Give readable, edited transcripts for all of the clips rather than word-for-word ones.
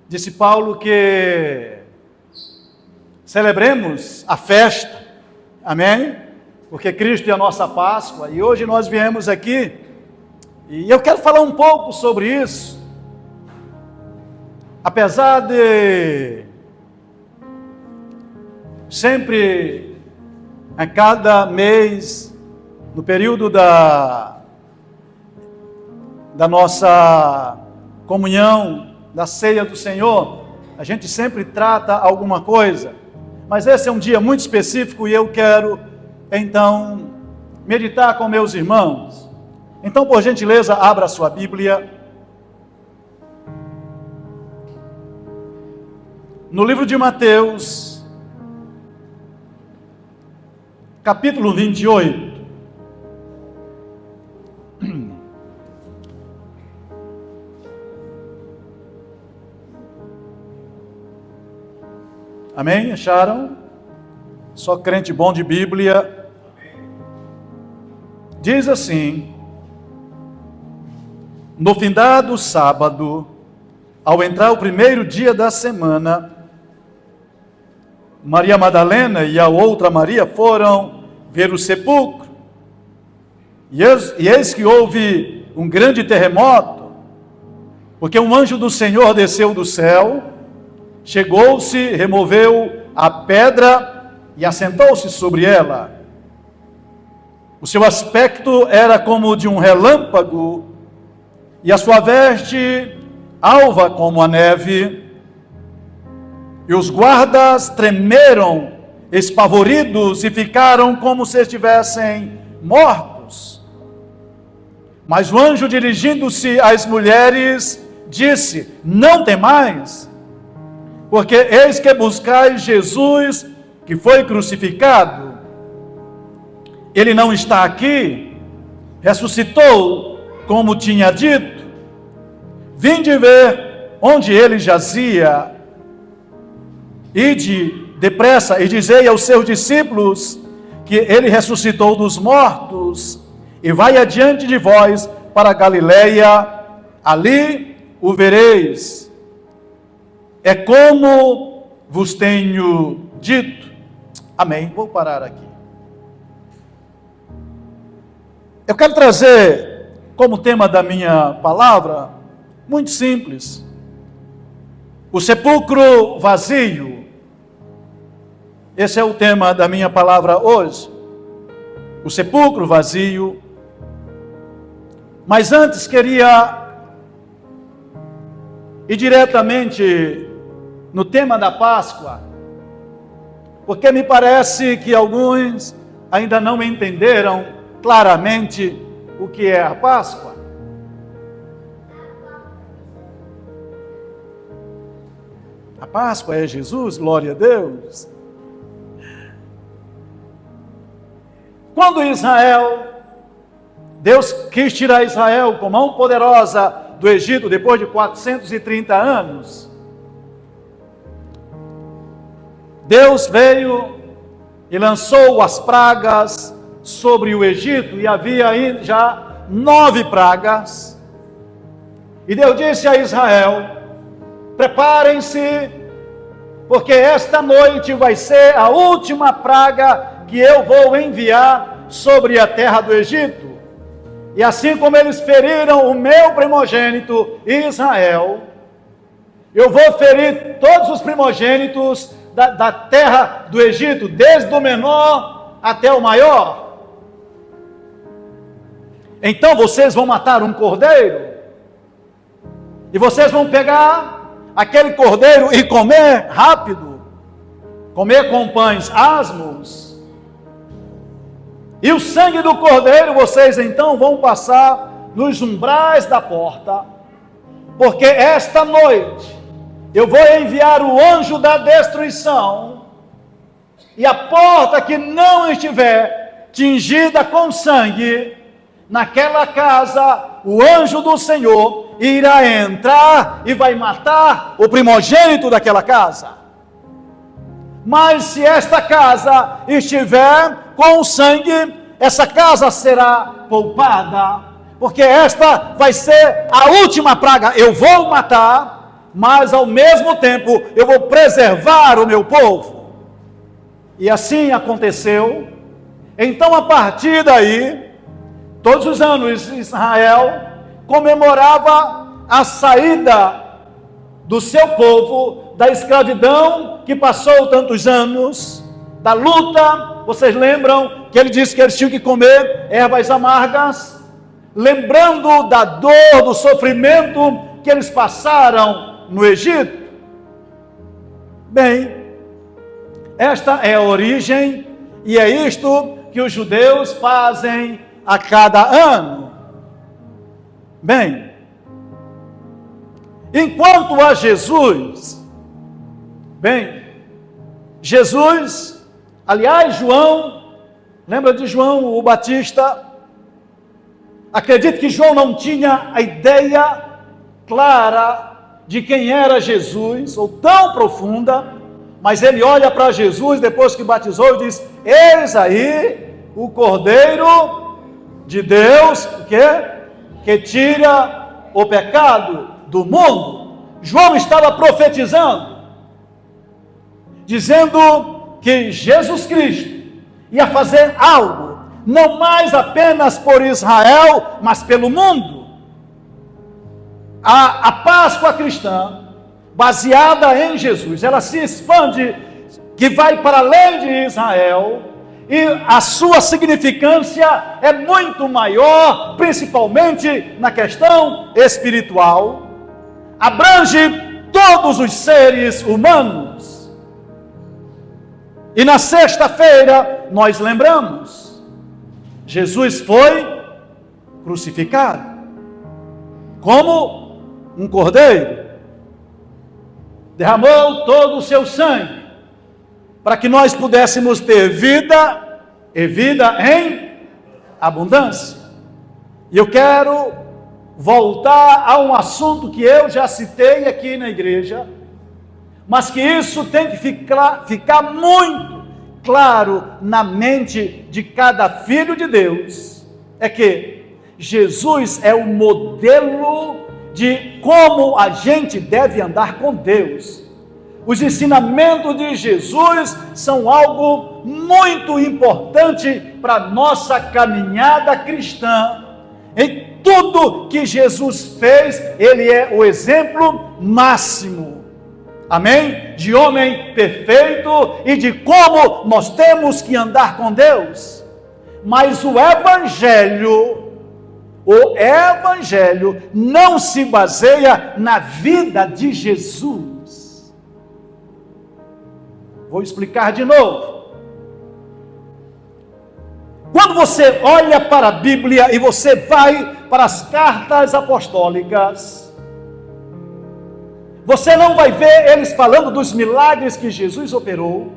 Disse Paulo que celebremos a festa, amém? Porque Cristo é a nossa Páscoa, e hoje nós viemos aqui, e eu quero falar um pouco sobre isso. Apesar de sempre, a cada mês, no período da nossa comunhão, da ceia do Senhor, a gente sempre trata alguma coisa, mas esse é um dia muito específico e eu quero, então, meditar com meus irmãos. Então, por gentileza, abra a sua Bíblia. No livro de Mateus, capítulo 28. Amém? Acharam? Só crente bom de Bíblia. Diz assim: no findado sábado, ao entrar o primeiro dia da semana, Maria Madalena e a outra Maria foram ver o sepulcro. E eis que houve um grande terremoto, porque um anjo do Senhor desceu do céu, chegou-se, removeu a pedra e assentou-se sobre ela. O seu aspecto era como de um relâmpago, e a sua veste alva como a neve. E os guardas tremeram, espavoridos, e ficaram como se estivessem mortos. Mas o anjo, dirigindo-se às mulheres, disse: não temais, porque eis que buscais Jesus, que foi crucificado. Ele não está aqui, ressuscitou, como tinha dito. Vinde ver onde ele jazia. Ide depressa e dizei aos seus discípulos que ele ressuscitou dos mortos, e vai adiante de vós para a Galileia, ali o vereis. É como vos tenho dito. Amém. Vou parar aqui. Eu quero trazer como tema da minha palavra, muito simples, o sepulcro vazio. Esse é o tema da minha palavra hoje. O sepulcro vazio. Mas antes queria ir diretamente no tema da Páscoa, porque me parece que alguns ainda não entenderam claramente o que é a Páscoa. A Páscoa é Jesus, glória a Deus. Quando Deus quis tirar Israel com mão poderosa do Egito, depois de 430 anos, Deus veio e lançou as pragas sobre o Egito, e havia aí já 9 pragas, e Deus disse a Israel: preparem-se, porque esta noite vai ser a última praga que eu vou enviar sobre a terra do Egito. E assim como eles feriram o meu primogênito Israel, eu vou ferir todos os primogênitos da terra do Egito, desde o menor até o maior. Então vocês vão matar um cordeiro, e vocês vão pegar aquele cordeiro e comer rápido, comer com pães asmos, e o sangue do cordeiro vocês então vão passar nos umbrais da porta, porque esta noite eu vou enviar o anjo da destruição, e a porta que não estiver tingida com sangue, naquela casa o anjo do Senhor irá entrar e vai matar o primogênito daquela casa. Mas se esta casa estiver com sangue, essa casa será poupada, porque esta vai ser a última praga. Eu vou matar, mas ao mesmo tempo eu vou preservar o meu povo. E assim aconteceu. Então, a partir daí, todos os anos Israel comemorava a saída do seu povo da escravidão que passou tantos anos, da luta. Vocês lembram que ele disse que eles tinham que comer ervas amargas, lembrando da dor, do sofrimento que eles passaram no Egito? Bem, esta é a origem e é isto que os judeus fazem a cada ano. Bem, enquanto a Jesus, aliás, João, lembra de João o Batista? Acredito que João não tinha a ideia clara de quem era Jesus, ou tão profunda, mas ele olha para Jesus depois que batizou e diz: eis aí o Cordeiro de Deus, que tira o pecado do mundo. João estava profetizando, dizendo que Jesus Cristo ia fazer algo, não mais apenas por Israel, mas pelo mundo. A Páscoa cristã, baseada em Jesus, ela se expande, que vai para além de Israel, e a sua significância é muito maior, principalmente na questão espiritual, abrange todos os seres humanos. E na sexta-feira nós lembramos, Jesus foi crucificado como um cordeiro, derramou todo o seu sangue para que nós pudéssemos ter vida e vida em abundância. E eu quero voltar a um assunto que eu já citei aqui na igreja, mas que isso tem que ficar muito claro na mente de cada filho de Deus, é que Jesus é o modelo de como a gente deve andar com Deus. Os ensinamentos de Jesus são algo muito importante para a nossa caminhada cristã. Em tudo que Jesus fez, ele é o exemplo máximo. Amém? De homem perfeito e de como nós temos que andar com Deus. Mas o Evangelho não se baseia na vida de Jesus. Vou explicar de novo. Quando você olha para a Bíblia e você vai para as cartas apostólicas, você não vai ver eles falando dos milagres que Jesus operou.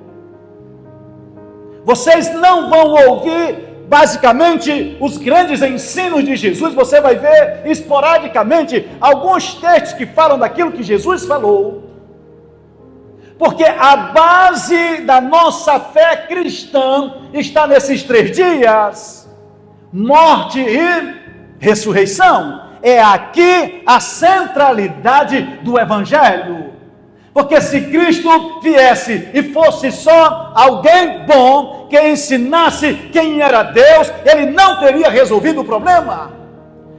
Vocês não vão ouvir basicamente os grandes ensinos de Jesus. Você vai ver esporadicamente alguns textos que falam daquilo que Jesus falou. Porque a base da nossa fé cristã está nesses 3 dias: morte e ressurreição. É aqui a centralidade do Evangelho. Porque se Cristo viesse e fosse só alguém bom, que ensinasse quem era Deus, ele não teria resolvido o problema.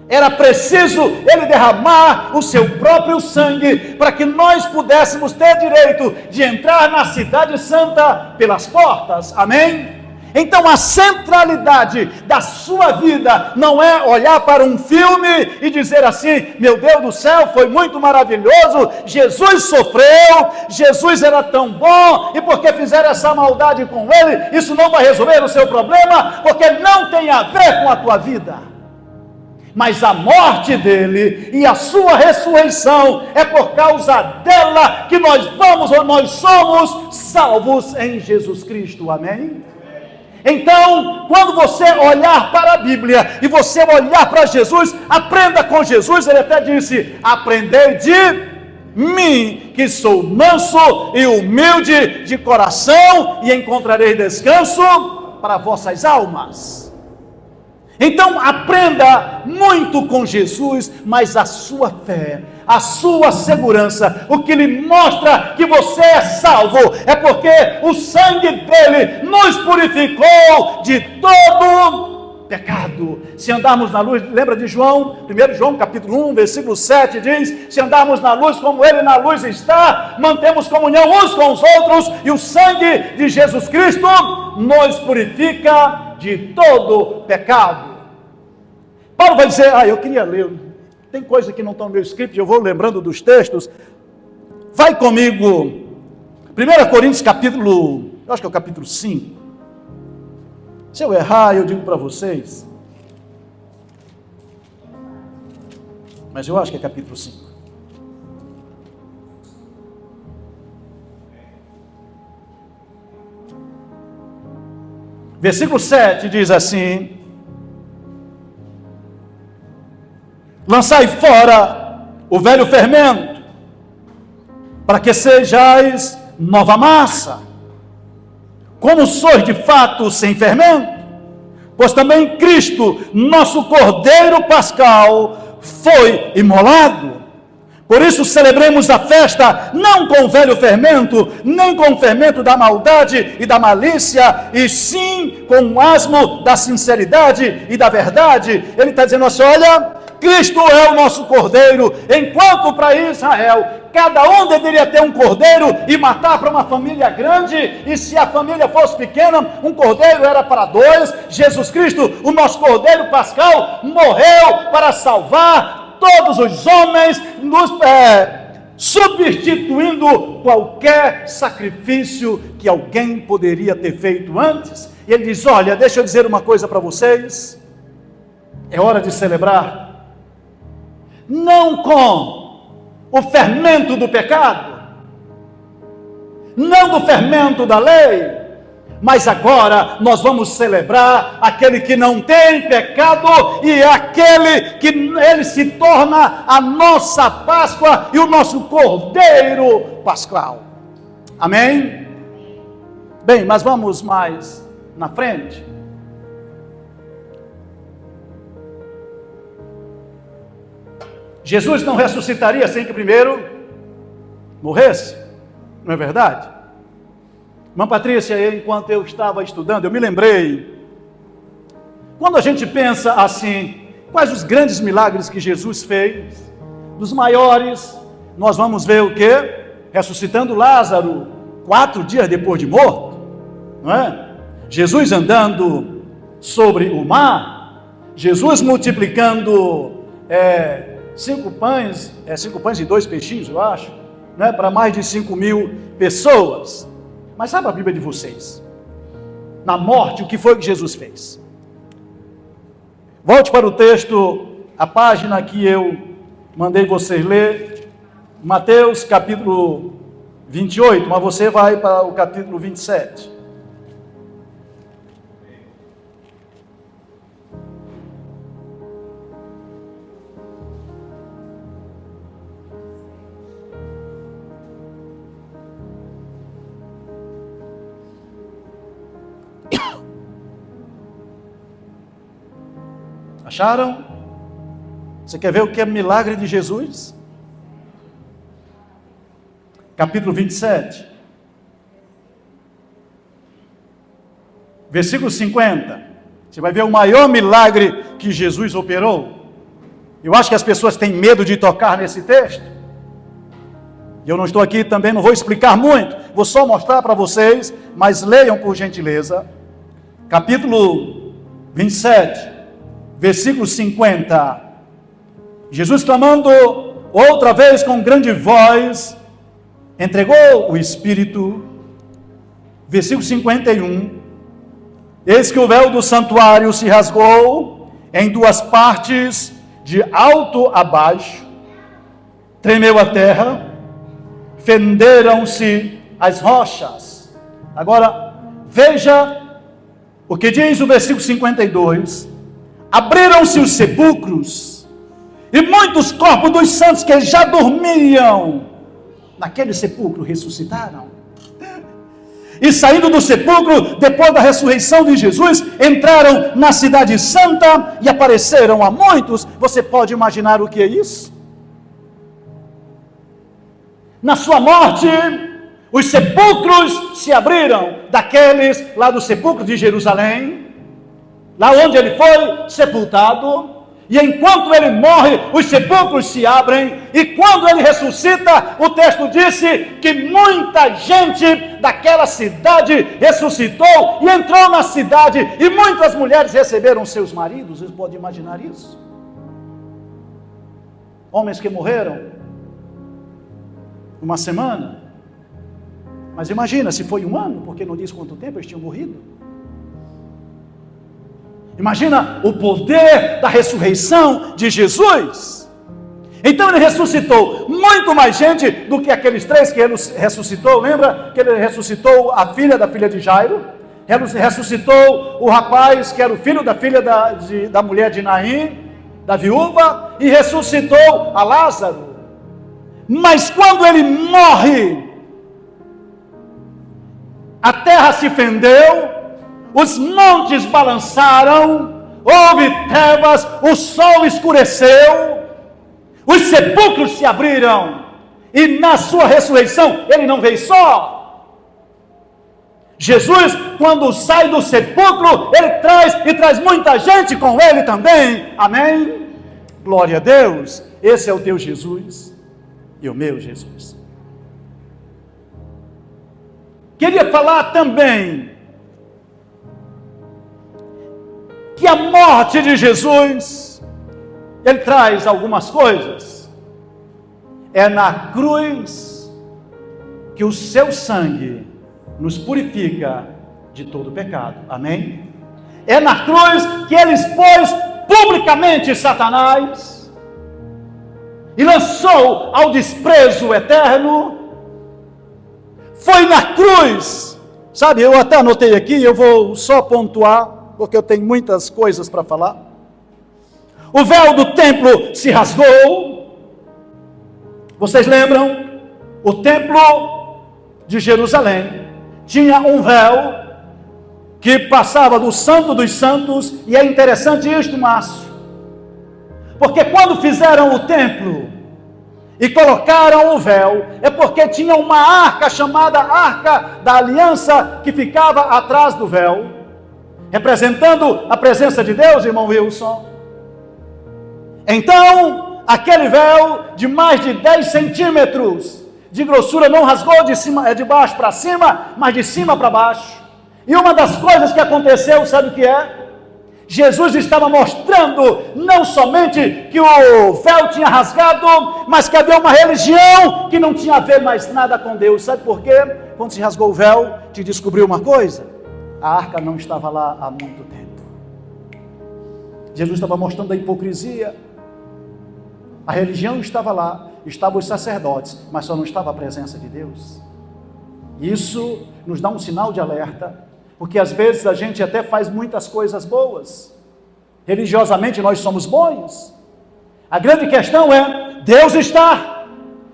Era preciso ele derramar o seu próprio sangue para que nós pudéssemos ter direito de entrar na cidade santa pelas portas. Amém? Então a centralidade da sua vida não é olhar para um filme e dizer assim: meu Deus do céu, foi muito maravilhoso, Jesus sofreu, Jesus era tão bom, e porque fizeram essa maldade com ele, isso não vai resolver o seu problema, porque não tem a ver com a tua vida. Mas a morte dele e a sua ressurreição é por causa dela que nós somos salvos em Jesus Cristo. Amém? Então, quando você olhar para a Bíblia e você olhar para Jesus, aprenda com Jesus. Ele até disse: aprendei de mim, que sou manso e humilde de coração, e encontrarei descanso para vossas almas. Então aprenda muito com Jesus, mas a sua fé, a sua segurança, o que lhe mostra que você é salvo, é porque o sangue dele nos purificou de todo pecado. Se andarmos na luz, lembra de João, 1 João capítulo 1, versículo 7, diz: se andarmos na luz como ele na luz está, mantemos comunhão uns com os outros, e o sangue de Jesus Cristo nos purifica de todo pecado. Paulo vai dizer, eu queria ler, tem coisa que não está no meu script, eu vou lembrando dos textos. Vai comigo, 1 Coríntios capítulo, eu acho que é o capítulo 5. Se eu errar, eu digo para vocês, mas eu acho que é capítulo 5. Versículo 7 diz assim: lançai fora o velho fermento, para que sejais nova massa, como sois de fato sem fermento, pois também Cristo, nosso Cordeiro Pascal, foi imolado. Por isso celebremos a festa, não com o velho fermento, nem com o fermento da maldade e da malícia, e sim com o asmo da sinceridade e da verdade. Ele está dizendo assim, olha, Cristo é o nosso cordeiro, enquanto para Israel, cada um deveria ter um cordeiro e matar para uma família grande, e se a família fosse pequena, um cordeiro era para 2, Jesus Cristo, o nosso cordeiro pascal, morreu para salvar todos os homens, substituindo qualquer sacrifício que alguém poderia ter feito antes. E ele diz, olha, deixa eu dizer uma coisa para vocês, é hora de celebrar, não com o fermento do pecado, não do fermento da lei, mas agora nós vamos celebrar aquele que não tem pecado e aquele que ele se torna a nossa Páscoa e o nosso Cordeiro Pascal. Amém? Bem, mas vamos mais na frente. Jesus não ressuscitaria sem que primeiro morresse, não é verdade? Irmã Patrícia, enquanto eu estava estudando, eu me lembrei, quando a gente pensa assim, quais os grandes milagres que Jesus fez, dos maiores, nós vamos ver o quê? Ressuscitando Lázaro, 4 dias depois de morto, não é? Jesus andando sobre o mar, Jesus multiplicando 5 pães e 2 peixinhos, eu acho, né, para mais de 5.000 pessoas. Mas sabe a Bíblia de vocês? Na morte, o que foi que Jesus fez? Volte para o texto, a página que eu mandei vocês ler, Mateus capítulo 28, mas você vai para o capítulo 27. Acharam? Você quer ver o que é milagre de Jesus? Capítulo 27. Versículo 50. Você vai ver o maior milagre que Jesus operou. Eu acho que as pessoas têm medo de tocar nesse texto. E eu não estou aqui também, não vou explicar muito. Vou só mostrar para vocês, mas leiam por gentileza. Capítulo 27. Versículo 50, Jesus clamando outra vez com grande voz, entregou o Espírito. Versículo 51, eis que o véu do santuário se rasgou em 2 partes, de alto a baixo, tremeu a terra, fenderam-se as rochas. Agora, veja o que diz o versículo 52, abriram-se os sepulcros, e muitos corpos dos santos que já dormiam naquele sepulcro ressuscitaram. E saindo do sepulcro, depois da ressurreição de Jesus, entraram na cidade santa e apareceram a muitos. Você pode imaginar o que é isso? Na sua morte, os sepulcros se abriram, daqueles lá do sepulcro de Jerusalém, lá onde ele foi sepultado. E enquanto ele morre, os sepulcros se abrem, e quando ele ressuscita, o texto disse que muita gente daquela cidade ressuscitou e entrou na cidade, e muitas mulheres receberam seus maridos. Vocês podem imaginar isso? Homens que morreram uma semana, mas imagina se foi um ano, porque não diz quanto tempo eles tinham morrido. Imagina o poder da ressurreição de Jesus. Então ele ressuscitou muito mais gente do que aqueles 3 que ele ressuscitou. Lembra que ele ressuscitou a filha da filha de Jairo? Ressuscitou o rapaz que era o filho da filha da mulher de Naim, da viúva, e ressuscitou a Lázaro. Mas quando ele morre, a terra se fendeu, os montes balançaram, houve trevas, o sol escureceu, os sepulcros se abriram, e na sua ressurreição, ele não veio só. Jesus, quando sai do sepulcro, ele traz muita gente com ele também. Amém? Glória a Deus. Esse é o teu Jesus e o meu Jesus. Queria falar também que a morte de Jesus, ele traz algumas coisas. É na cruz que o seu sangue nos purifica de todo pecado. Amém? É na cruz que ele expôs publicamente Satanás e lançou ao desprezo eterno. Foi na cruz, sabe, eu até anotei aqui, eu vou só pontuar, porque eu tenho muitas coisas para falar. O véu do templo se rasgou. Vocês lembram? O templo de Jerusalém tinha um véu que passava do Santo dos Santos, e é interessante isto, Márcio, porque quando fizeram o templo e colocaram o véu, é porque tinha uma arca chamada Arca da Aliança que ficava atrás do véu, representando a presença de Deus, irmão Wilson. Então, aquele véu de mais de 10 centímetros de grossura não rasgou de baixo para cima, mas de cima para baixo. E uma das coisas que aconteceu, sabe o que é? Jesus estava mostrando não somente que o véu tinha rasgado, mas que havia uma religião que não tinha a ver mais nada com Deus. Sabe por quê? Quando se rasgou o véu, te descobriu uma coisa: a arca não estava lá há muito tempo. Jesus estava mostrando a hipocrisia. A religião estava lá, estavam os sacerdotes, mas só não estava a presença de Deus. Isso nos dá um sinal de alerta, porque às vezes a gente até faz muitas coisas boas, religiosamente nós somos bons. A grande questão é, Deus está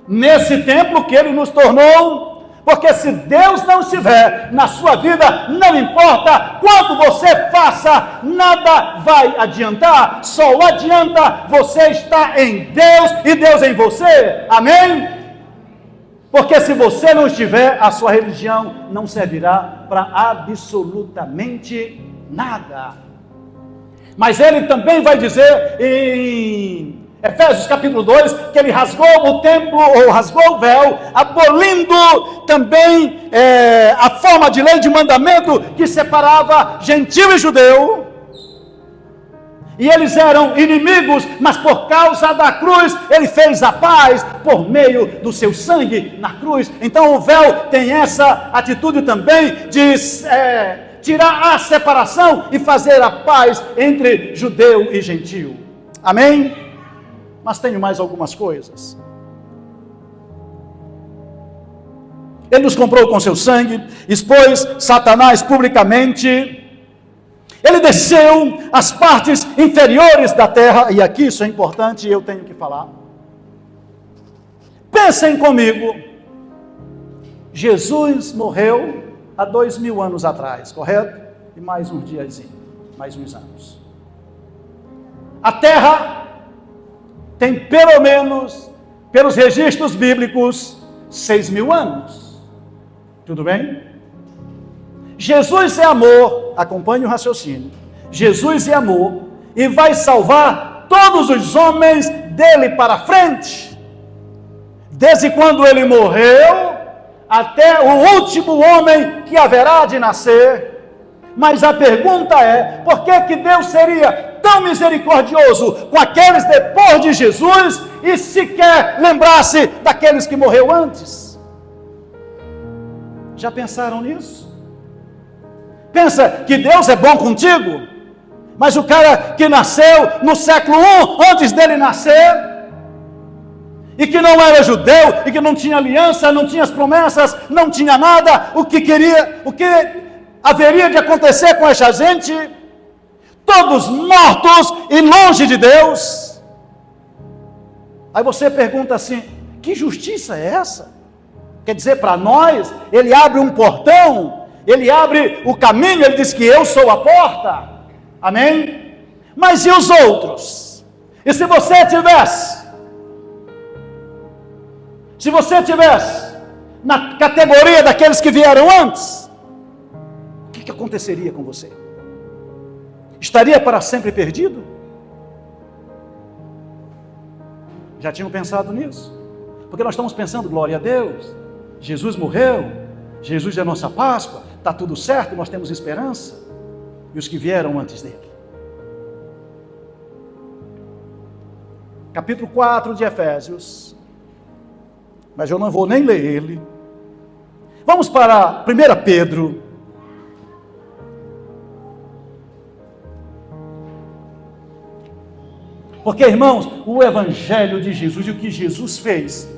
nesse templo que Ele nos tornou, porque se Deus não estiver na sua vida, não importa quanto você faça, nada vai adiantar. Só adianta você estar em Deus e Deus em você. Amém? Porque se você não estiver, a sua religião não servirá para absolutamente nada. Mas ele também vai dizer em Efésios capítulo 2, que ele rasgou o templo, ou rasgou o véu, abolindo também a forma de lei de mandamento que separava gentil e judeu. E eles eram inimigos, mas por causa da cruz, ele fez a paz por meio do seu sangue na cruz. Então o véu tem essa atitude também de tirar a separação e fazer a paz entre judeu e gentil. Amém? Mas tenho mais algumas coisas. Ele nos comprou com seu sangue, expôs Satanás publicamente. Ele desceu às partes inferiores da terra, e aqui isso é importante e eu tenho que falar. Pensem comigo, Jesus morreu há 2000 anos atrás, correto? E mais uns dias, mais uns anos. A terra tem pelo menos, pelos registros bíblicos, 6.000 anos. Tudo bem? Jesus é amor, acompanhe o raciocínio. Jesus é amor e vai salvar todos os homens dele para frente. Desde quando ele morreu até o último homem que haverá de nascer. Mas a pergunta é, por que Deus seria tão misericordioso com aqueles depois de Jesus e sequer lembrasse daqueles que morreu antes? Já pensaram nisso? Pensa que Deus é bom contigo, mas o cara que nasceu no século I, antes dele nascer, e que não era judeu, e que não tinha aliança, não tinha as promessas, não tinha nada, o que haveria de acontecer com essa gente? Todos mortos e longe de Deus. Aí você pergunta assim, que justiça é essa? Quer dizer, para nós, ele abre um portão, ele abre o caminho, ele diz que eu sou a porta. Amém? Mas e os outros? E se você tivesse na categoria daqueles que vieram antes, o que aconteceria com você? Estaria para sempre perdido? Já tinham pensado nisso? Porque nós estamos pensando, glória a Deus, Jesus morreu, Jesus é a nossa Páscoa, está tudo certo, nós temos esperança. E os que vieram antes dele. Capítulo 4 de Efésios, mas eu não vou nem ler ele. Vamos para 1 Pedro. Porque, irmãos, o Evangelho de Jesus e o que Jesus fez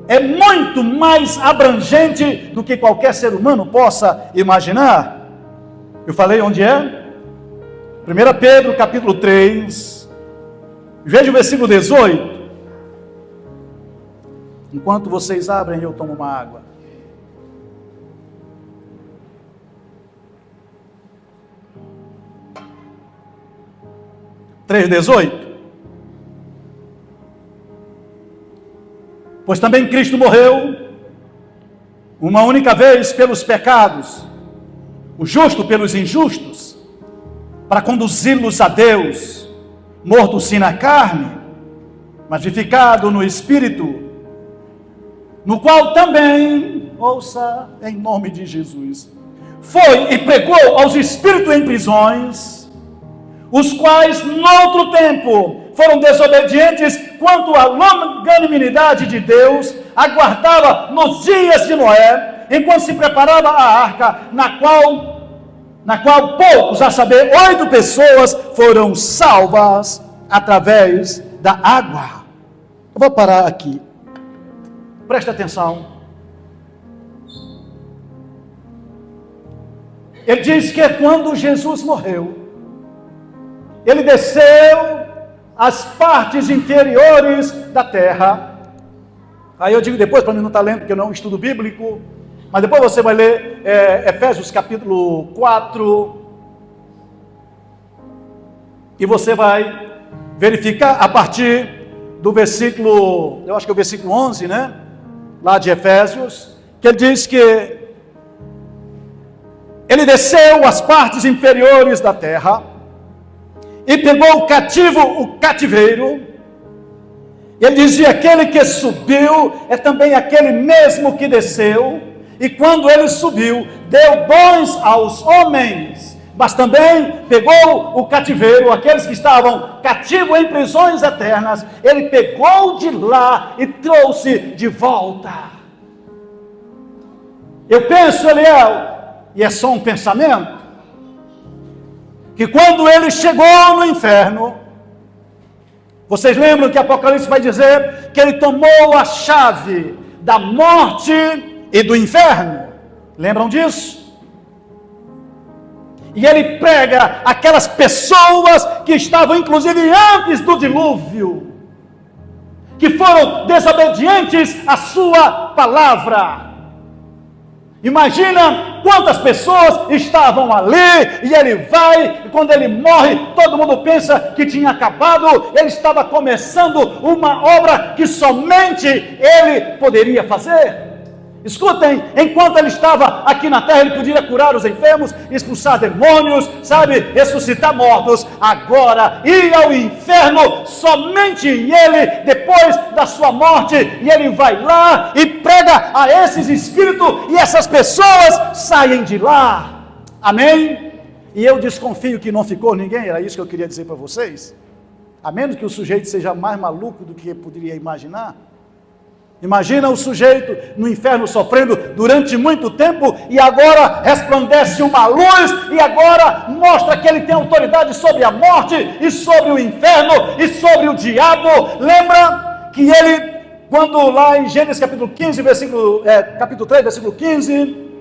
é muito mais abrangente do que qualquer ser humano possa imaginar. Eu falei onde é? 1 Pedro capítulo 3, veja o versículo 18. Enquanto vocês abrem, eu tomo uma água. – 3,18. Pois também Cristo morreu uma única vez pelos pecados, o justo pelos injustos, para conduzi-los a Deus, morto sim na carne, mas vivificado no Espírito, no qual também, ouça em nome de Jesus, foi e pregou aos espíritos em prisões, os quais, noutro tempo, foram desobedientes quanto à longanimidade de Deus, aguardava nos dias de Noé, enquanto se preparava a arca, na qual poucos, a saber, 8 pessoas, foram salvas através da água. Eu vou parar aqui. Presta atenção. Ele diz que quando Jesus morreu, ele desceu às partes inferiores da terra. Aí eu digo depois, para mim não estar lendo, porque eu não estudo bíblico, mas depois você vai ler Efésios capítulo 4, e você vai verificar a partir do versículo, eu acho que é o versículo 11, né? Lá de Efésios, que ele diz que ele desceu às partes inferiores da terra e pegou o cativo, o cativeiro. Ele dizia, aquele que subiu é também aquele mesmo que desceu, e quando ele subiu, deu dons aos homens, mas também pegou o cativeiro, aqueles que estavam cativos em prisões eternas, ele pegou de lá e trouxe de volta. Eu penso, Eliel, e é só um pensamento, que quando ele chegou no inferno, vocês lembram que Apocalipse vai dizer que ele tomou a chave da morte e do inferno? Lembram disso? E ele pega aquelas pessoas que estavam inclusive antes do dilúvio, que foram desobedientes à sua palavra. Imagina quantas pessoas estavam ali, e ele vai, e quando ele morre, todo mundo pensa que tinha acabado. Ele estava começando uma obra que somente ele poderia fazer. Escutem, enquanto ele estava aqui na terra, ele podia curar os enfermos, expulsar demônios, sabe, ressuscitar mortos. Agora, ir ao inferno, somente ele, depois da sua morte, e ele vai lá e prega a esses espíritos, e essas pessoas saem de lá. Amém? E eu desconfio que não ficou ninguém, era isso que eu queria dizer para vocês. A menos que o sujeito seja mais maluco do que poderia imaginar. Imagina o sujeito no inferno sofrendo durante muito tempo, e agora resplandece uma luz, e agora mostra que ele tem autoridade sobre a morte, e sobre o inferno, e sobre o diabo. Lembra que ele, quando lá em Gênesis capítulo 3, versículo 15,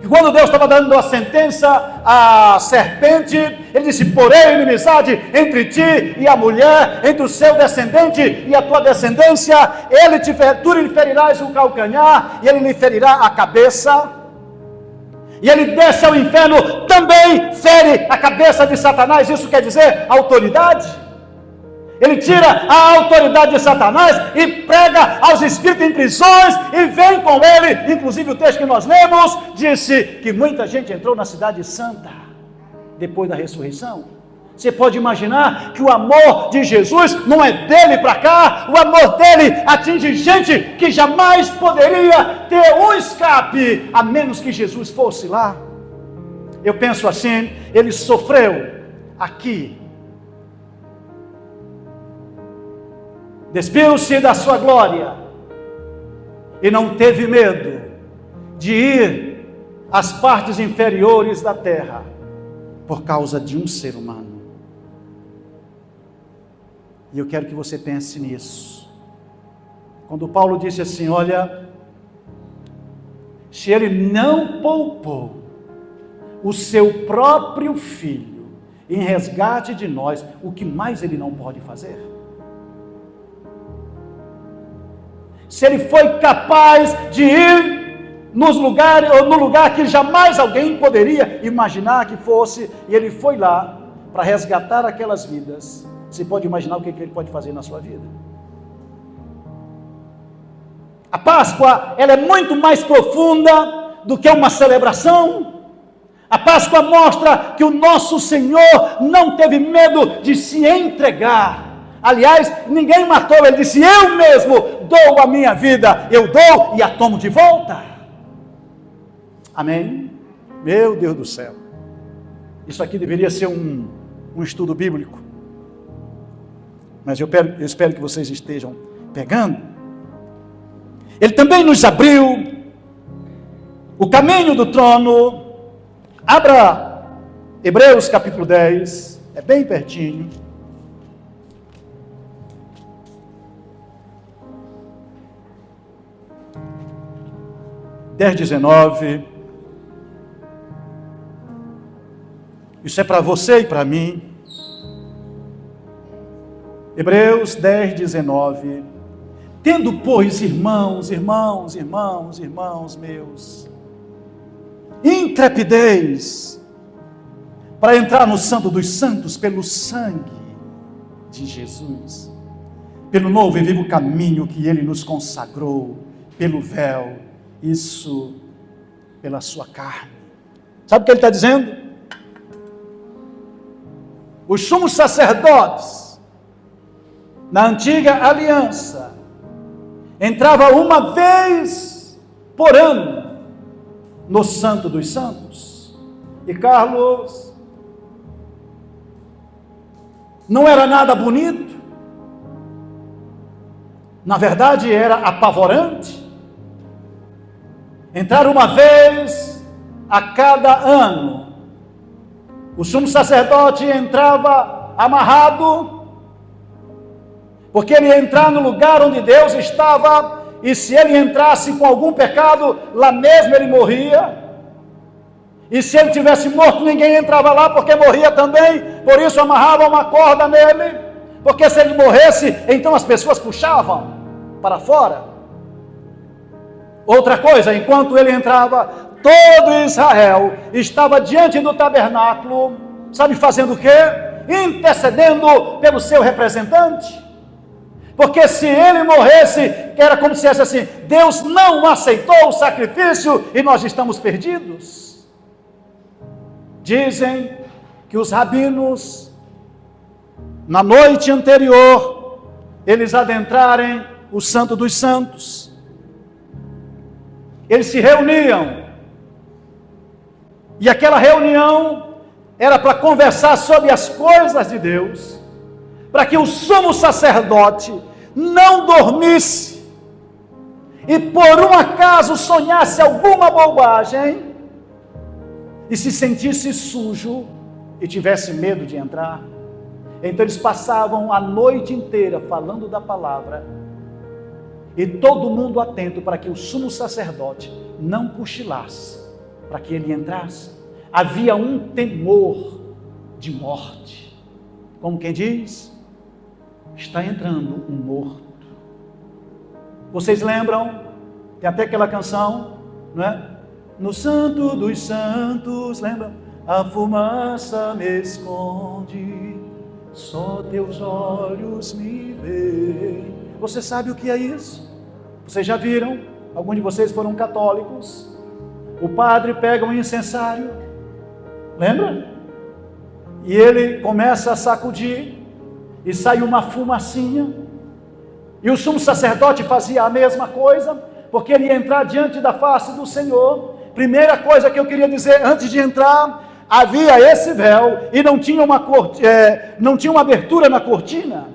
que quando Deus estava dando a sentença à serpente, ele disse: porém inimizade entre ti e a mulher, entre o seu descendente e a tua descendência, tu lhe ferirás o calcanhar, e ele lhe ferirá a cabeça. E ele desce ao inferno, também fere a cabeça de Satanás. Isso quer dizer autoridade. Ele tira a autoridade de Satanás e prega aos espíritos em prisões, e vem com ele. Inclusive o texto que nós lemos disse que muita gente entrou na cidade santa depois da ressurreição. Você pode imaginar que o amor de Jesus não é dele para cá. O amor dele atinge gente que jamais poderia ter um escape, a menos que Jesus fosse lá. Eu penso assim, ele sofreu aqui, despiu-se da sua glória e não teve medo de ir às partes inferiores da terra por causa de um ser humano. E eu quero que você pense nisso. Quando Paulo disse assim: olha, se ele não poupou o seu próprio filho em resgate de nós, o que mais ele não pode fazer? Se ele foi capaz de ir nos lugares, ou no lugar que jamais alguém poderia imaginar que fosse, e ele foi lá para resgatar aquelas vidas, você pode imaginar o que ele pode fazer na sua vida? A Páscoa, ela é muito mais profunda do que uma celebração. A Páscoa mostra que o nosso Senhor não teve medo de se entregar. Aliás, ninguém matou, ele disse: eu mesmo dou a minha vida, eu dou e a tomo de volta. Amém? Meu Deus do céu, isso aqui deveria ser um estudo bíblico, mas eu espero que vocês estejam pegando. Ele também nos abriu o caminho do trono. Abra Hebreus capítulo 10, é bem pertinho. Dez, 19. Isso é para você e para mim. Hebreus 10, 19. Tendo, pois, irmãos meus, intrepidez para entrar no Santo dos Santos pelo sangue de Jesus, pelo novo e vivo caminho que Ele nos consagrou, pelo véu, isso pela sua carne. Sabe o que ele está dizendo? Os sumos sacerdotes, na antiga aliança, entrava uma vez por ano no Santo dos Santos. E Carlos, não era nada bonito, na verdade era apavorante. Entrar uma vez a cada ano. O sumo sacerdote entrava amarrado, porque ele ia entrar no lugar onde Deus estava, e se ele entrasse com algum pecado, lá mesmo ele morria. E se ele tivesse morto, ninguém entrava lá, porque morria também. Por isso amarrava uma corda nele, porque se ele morresse, então as pessoas puxavam para fora. Outra coisa, enquanto ele entrava, todo Israel estava diante do tabernáculo, sabe fazendo o quê? Intercedendo pelo seu representante. Porque se ele morresse, era como se fosse assim: Deus não aceitou o sacrifício e nós estamos perdidos. Dizem que os rabinos, na noite anterior, eles adentrarem o Santo dos Santos. Eles se reuniam. E aquela reunião era para conversar sobre as coisas de Deus, para que o sumo sacerdote não dormisse e por um acaso sonhasse alguma bobagem e se sentisse sujo e tivesse medo de entrar. Então eles passavam a noite inteira falando da palavra e todo mundo atento para que o sumo sacerdote não cochilasse, para que ele entrasse. Havia um temor de morte, como quem diz: está entrando um morto. Vocês lembram? Tem até aquela canção, não é? No Santo dos Santos, lembra? A fumaça me esconde, só teus olhos me veem. Você sabe o que é isso? Vocês já viram? Alguns de vocês foram católicos. O padre pega um incensário, lembra? E ele começa a sacudir e sai uma fumacinha. E o sumo sacerdote fazia a mesma coisa, porque ele ia entrar diante da face do Senhor. Primeira coisa que eu queria dizer antes de entrar: havia esse véu e não tinha uma abertura na cortina.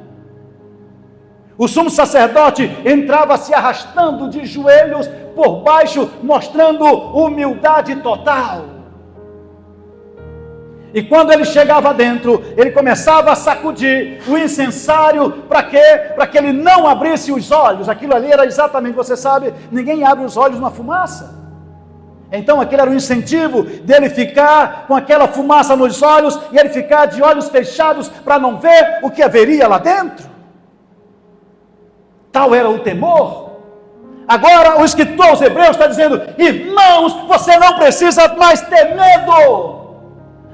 O sumo sacerdote entrava se arrastando de joelhos por baixo, mostrando humildade total. E quando ele chegava dentro, ele começava a sacudir o incensário. Para quê? Para que ele não abrisse os olhos. Aquilo ali era exatamente, você sabe, ninguém abre os olhos na fumaça. Então aquele era o incentivo dele ficar com aquela fumaça nos olhos e ele ficar de olhos fechados para não ver o que haveria lá dentro. Tal era o temor. Agora o escritor aos Hebreus está dizendo: irmãos, você não precisa mais ter medo.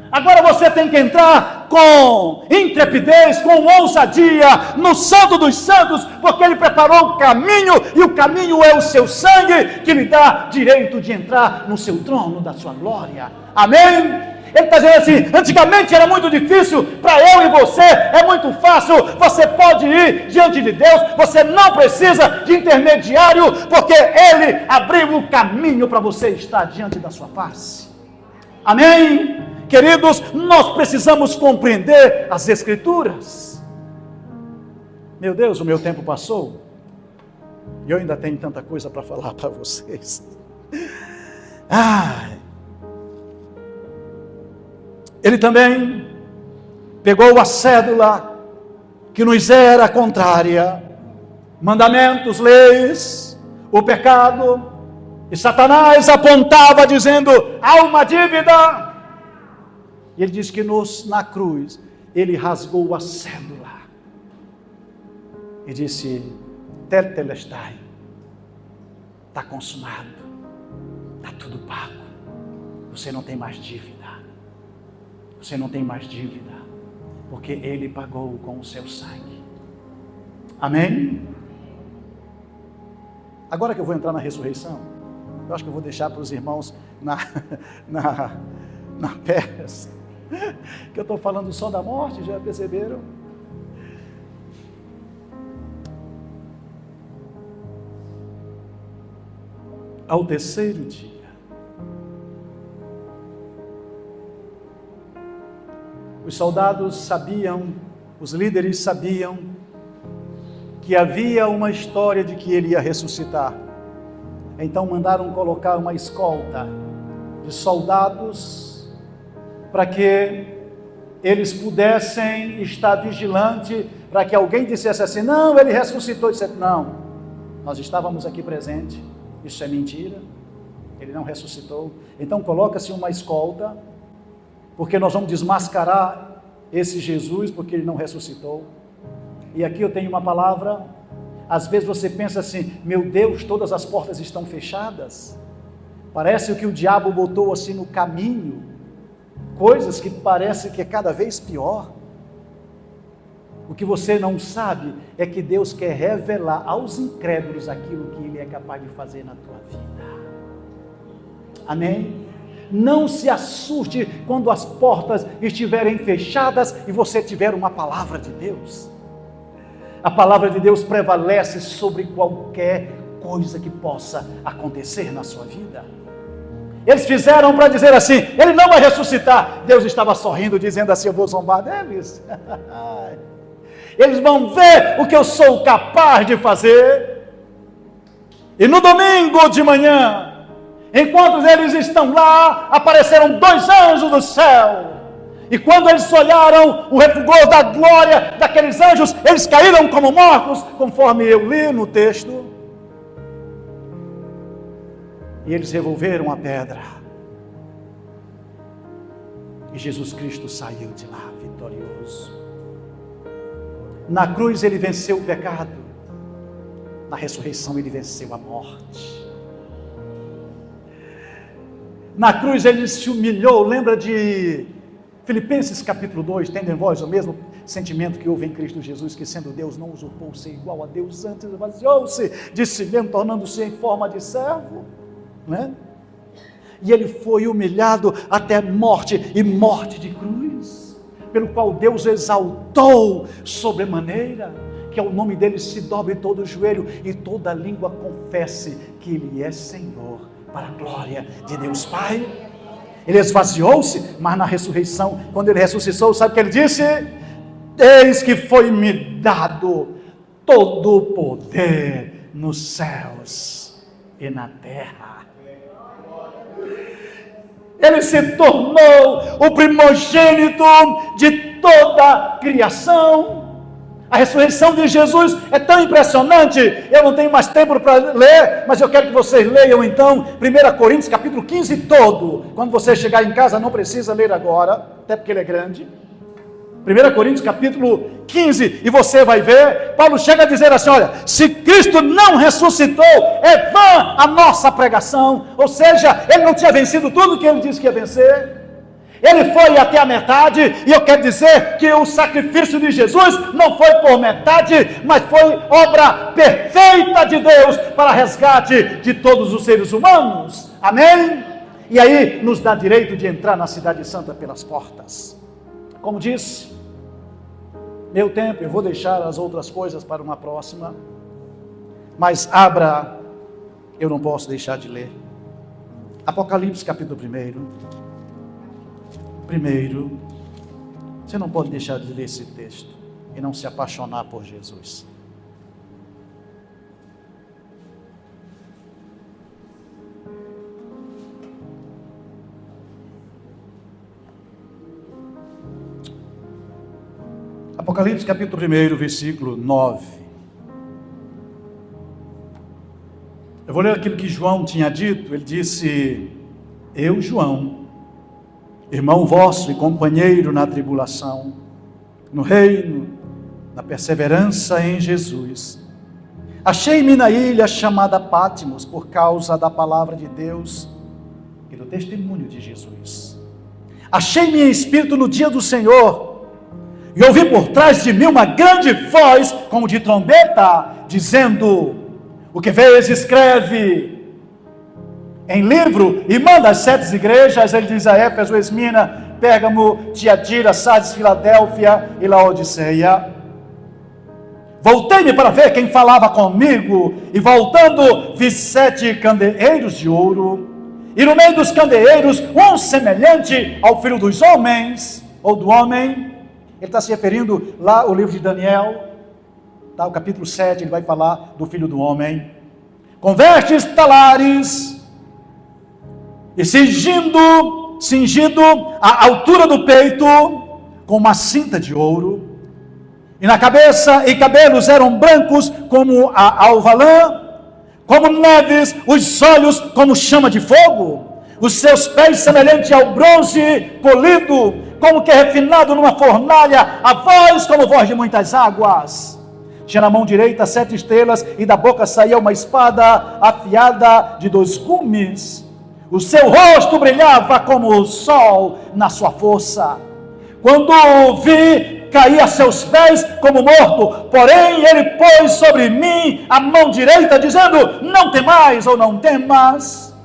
Agora você tem que entrar com intrepidez, com ousadia no Santo dos Santos, porque Ele preparou o caminho, e o caminho é o seu sangue, que lhe dá direito de entrar no seu trono da sua glória. Amém? Ele está dizendo assim: antigamente era muito difícil para eu e você, é muito fácil, você pode ir diante de Deus, você não precisa de intermediário, porque Ele abriu o caminho para você estar diante da sua face. Amém? Queridos, nós precisamos compreender as Escrituras. Meu Deus, o meu tempo passou e eu ainda tenho tanta coisa para falar para vocês. Ele também pegou a cédula que nos era contrária, mandamentos, leis, o pecado, e Satanás apontava dizendo: há uma dívida. E ele diz que na cruz ele rasgou a cédula e disse: tetelestai, está consumado, está tudo pago, você não tem mais dívida. Você não tem mais dívida, porque Ele pagou com o seu sangue. Amém? Agora que eu vou entrar na ressurreição, eu acho que eu vou deixar para os irmãos na peça, que eu estou falando só da morte, já perceberam? Ao terceiro dia, os soldados sabiam, os líderes sabiam que havia uma história de que ele ia ressuscitar. Então mandaram colocar uma escolta de soldados para que eles pudessem estar vigilantes, para que alguém dissesse assim: não, ele ressuscitou. Disse: não, nós estávamos aqui presentes, isso é mentira, ele não ressuscitou. Então coloca-se uma escolta, porque nós vamos desmascarar esse Jesus, porque ele não ressuscitou. E aqui eu tenho uma palavra. Às vezes você pensa assim: meu Deus, todas as portas estão fechadas. Parece que o diabo botou assim no caminho coisas que parece que é cada vez pior. O que você não sabe é que Deus quer revelar aos incrédulos aquilo que Ele é capaz de fazer na tua vida. Amém? Não se assuste quando as portas estiverem fechadas e você tiver uma palavra de Deus. A palavra de Deus prevalece sobre qualquer coisa que possa acontecer na sua vida. Eles fizeram para dizer assim: Ele não vai ressuscitar. Deus estava sorrindo, dizendo assim: eu vou zombar deles. Eles vão ver o que eu sou capaz de fazer. E no domingo de manhã, enquanto eles estão lá, apareceram 2 anjos do céu. E quando eles olharam o refulgor da glória daqueles anjos, eles caíram como mortos, conforme eu li no texto. E eles revolveram a pedra. E Jesus Cristo saiu de lá vitorioso. Na cruz ele venceu o pecado. Na ressurreição ele venceu a morte. Na cruz ele se humilhou. Lembra de Filipenses capítulo 2, tendo em vós o mesmo sentimento que houve em Cristo Jesus, que sendo Deus não usurpou ser igual a Deus, antes esvaziou-se de si mesmo, tornando-se em forma de servo, né? E ele foi humilhado até morte, e morte de cruz, pelo qual Deus exaltou sobremaneira, que ao nome dele se dobre todo o joelho e toda língua confesse que ele é Senhor, para a glória de Deus Pai. Ele esvaziou-se, mas na ressurreição, quando ele ressuscitou, sabe o que ele disse? Eis que foi-me dado todo o poder nos céus e na terra. Ele se tornou o primogênito de toda a criação. A ressurreição de Jesus é tão impressionante. Eu não tenho mais tempo para ler, mas eu quero que vocês leiam então 1 Coríntios capítulo 15 todo. Quando você chegar em casa, não precisa ler agora, até porque ele é grande. 1 Coríntios capítulo 15, e você vai ver, Paulo chega a dizer assim: olha, se Cristo não ressuscitou, é vã a nossa pregação. Ou seja, ele não tinha vencido tudo que ele disse que ia vencer. Ele foi até a metade, e eu quero dizer que o sacrifício de Jesus não foi por metade, mas foi obra perfeita de Deus para resgate de todos os seres humanos. Amém? E aí nos dá direito de entrar na cidade santa pelas portas. Como disse, meu tempo, eu vou deixar as outras coisas para uma próxima, mas abra, eu não posso deixar de ler Apocalipse capítulo 1. Primeiro, você não pode deixar de ler esse texto e não se apaixonar por Jesus. Apocalipse capítulo 1, versículo 9. Eu vou ler aquilo que João tinha dito. Ele disse: eu, João, irmão vosso e companheiro na tribulação, no reino, na perseverança em Jesus, achei-me na ilha chamada Patmos por causa da palavra de Deus e do testemunho de Jesus. Achei-me em espírito no dia do Senhor, e ouvi por trás de mim uma grande voz, como de trombeta, dizendo: o que vês, escreve em livro e manda às 7 igrejas. Ele diz a Éfeso, Esmina, Pérgamo, Tiatira, Sardes, Filadélfia e Laodiceia. Voltei-me para ver quem falava comigo, e voltando vi 7 candeeiros de ouro, e no meio dos candeeiros um semelhante ao filho dos homens, ou do homem. Ele está se referindo lá ao livro de Daniel, tá, o capítulo 7, ele vai falar do filho do homem, com vestes talares, e cingido à altura do peito, com uma cinta de ouro, e na cabeça e cabelos eram brancos como a alva-lã, como neves, os olhos como chama de fogo, os seus pés semelhante ao bronze polido, como que é refinado numa fornalha, a voz como voz de muitas águas. Tinha na mão direita 7 estrelas, e da boca saía uma espada afiada de 2 gumes. O seu rosto brilhava como o sol na sua força. Quando o vi, caí a seus pés como morto. Porém, ele pôs sobre mim a mão direita, dizendo: não temais ou não temas.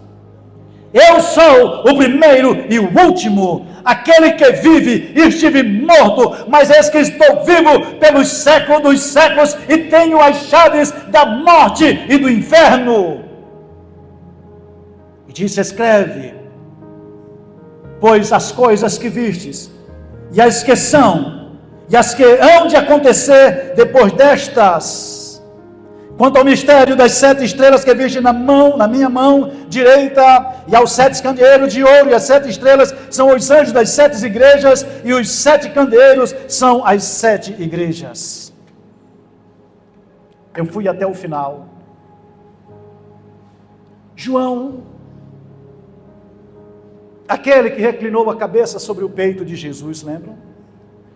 Eu sou o primeiro e o último, aquele que vive e estive morto, mas eis que estou vivo pelos séculos dos séculos e tenho as chaves da morte e do inferno. E disse: escreve, pois as coisas que vistes, e as que são, e as que hão de acontecer depois destas. Quanto ao mistério das 7 estrelas que viste na minha mão direita, e aos 7 candeeiros de ouro, e as 7 estrelas são os anjos das 7 igrejas, e os 7 candeeiros são as 7 igrejas. Eu fui até o final. João, aquele que reclinou a cabeça sobre o peito de Jesus, lembram?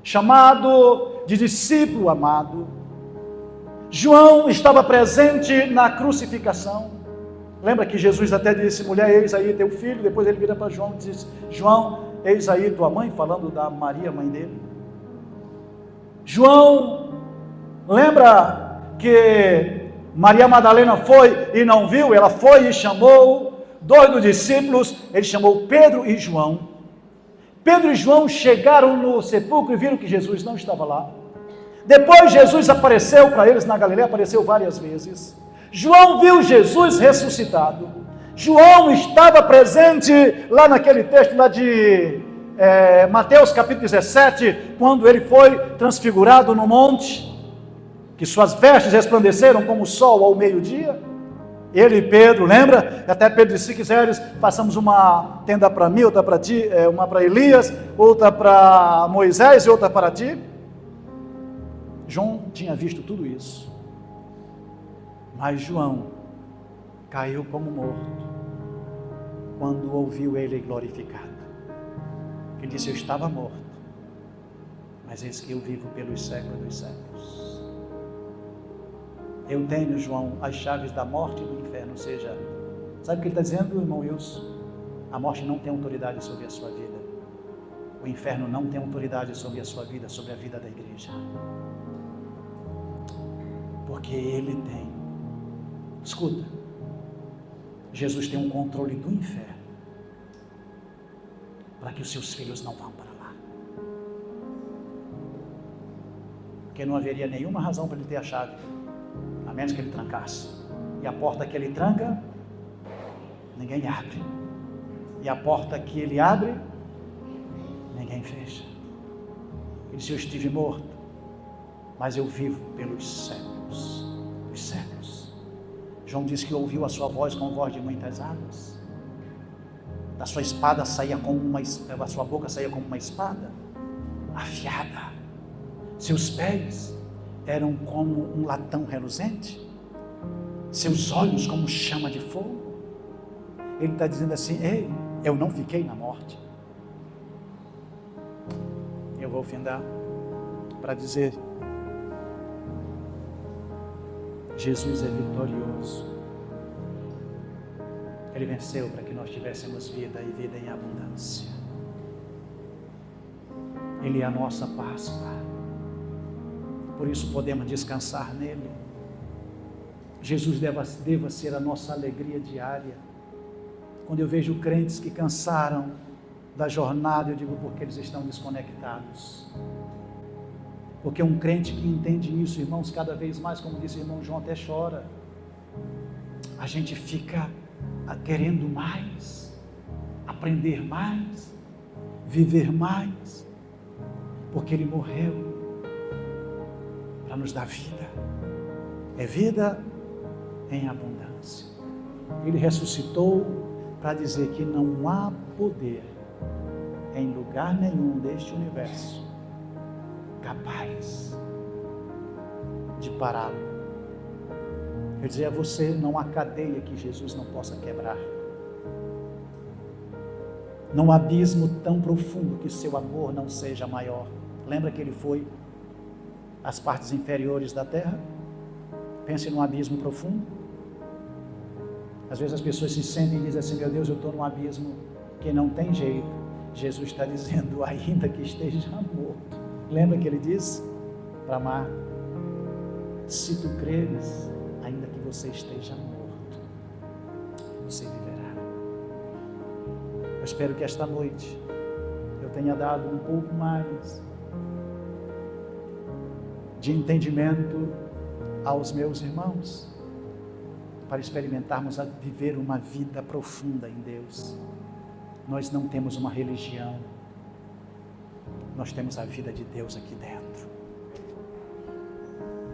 Chamado de discípulo amado. João estava presente na crucificação. Lembra que Jesus até disse: mulher, eis aí teu filho. Depois ele vira para João e diz: João, eis aí tua mãe, falando da Maria, mãe dele. João, lembra que Maria Madalena foi e não viu? Ela foi e chamou 2 dos discípulos, ele chamou Pedro e João. Pedro e João chegaram no sepulcro e viram que Jesus não estava lá. Depois Jesus apareceu para eles na Galileia, apareceu várias vezes. João viu Jesus ressuscitado. João estava presente lá naquele texto lá de Mateus capítulo 17, quando ele foi transfigurado no monte, que suas vestes resplandeceram como o sol ao meio-dia. Ele e Pedro, lembra? Até Pedro disse: se quiseres, façamos uma tenda para mim, outra para ti, uma para Elias, outra para Moisés e outra para ti. João tinha visto tudo isso, mas João caiu como morto quando ouviu ele glorificado. Ele disse: eu estava morto, mas eis que eu vivo pelos séculos dos séculos. Eu tenho, João, as chaves da morte e do inferno. Ou seja, sabe o que ele está dizendo, irmão Wilson? A morte não tem autoridade sobre a sua vida. O inferno não tem autoridade sobre a sua vida, sobre a vida da igreja. Porque ele tem. Escuta, Jesus tem um controle do inferno, para que os seus filhos não vão para lá. Porque não haveria nenhuma razão para ele ter a chave, a menos que ele trancasse. E a porta que ele tranca, ninguém abre. E a porta que ele abre, ninguém fecha. Ele disse: eu estive morto, mas eu vivo pelos séculos dos séculos. João disse que ouviu a sua voz como voz de muitas águas. Da sua espada saía como a sua boca saía como uma espada afiada. Seus pés eram como um latão reluzente. Seus olhos como chama de fogo. Ele está dizendo assim: ei, eu não fiquei na morte. Eu vou findar para dizer: Jesus é vitorioso. Ele venceu para que nós tivéssemos vida e vida em abundância. Ele é a nossa Páscoa. Por isso podemos descansar nele. Jesus deva ser a nossa alegria diária. Quando eu vejo crentes que cansaram da jornada, eu digo: porque eles estão desconectados. Porque um crente que entende isso, irmãos, cada vez mais, como disse o irmão João, até chora. A gente fica querendo mais, aprender mais, viver mais, porque ele morreu para nos dar vida. É vida em abundância. Ele ressuscitou para dizer que não há poder em lugar nenhum deste universo capaz de pará-lo. Eu dizia a você: não há cadeia que Jesus não possa quebrar. Não há abismo tão profundo que seu amor não seja maior. Lembra que ele foi às partes inferiores da terra? Pense num abismo profundo. Às vezes as pessoas se sentem e dizem assim: meu Deus, eu estou num abismo que não tem jeito. Jesus está dizendo: ainda que esteja morto. Lembra que ele disse para Marta: se tu creres, ainda que você esteja morto, você viverá. Eu espero que esta noite eu tenha dado um pouco mais de entendimento aos meus irmãos, para experimentarmos a viver uma vida profunda em Deus. Nós não temos uma religião, nós temos a vida de Deus aqui dentro.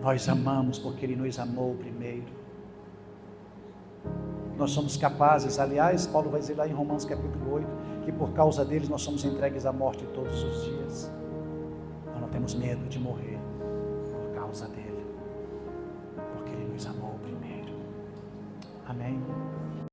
Nós amamos porque Ele nos amou primeiro. Nós somos capazes, aliás, Paulo vai dizer lá em Romanos capítulo 8, que por causa deles nós somos entregues à morte todos os dias. Nós não temos medo de morrer por causa dele, porque Ele nos amou primeiro. Amém?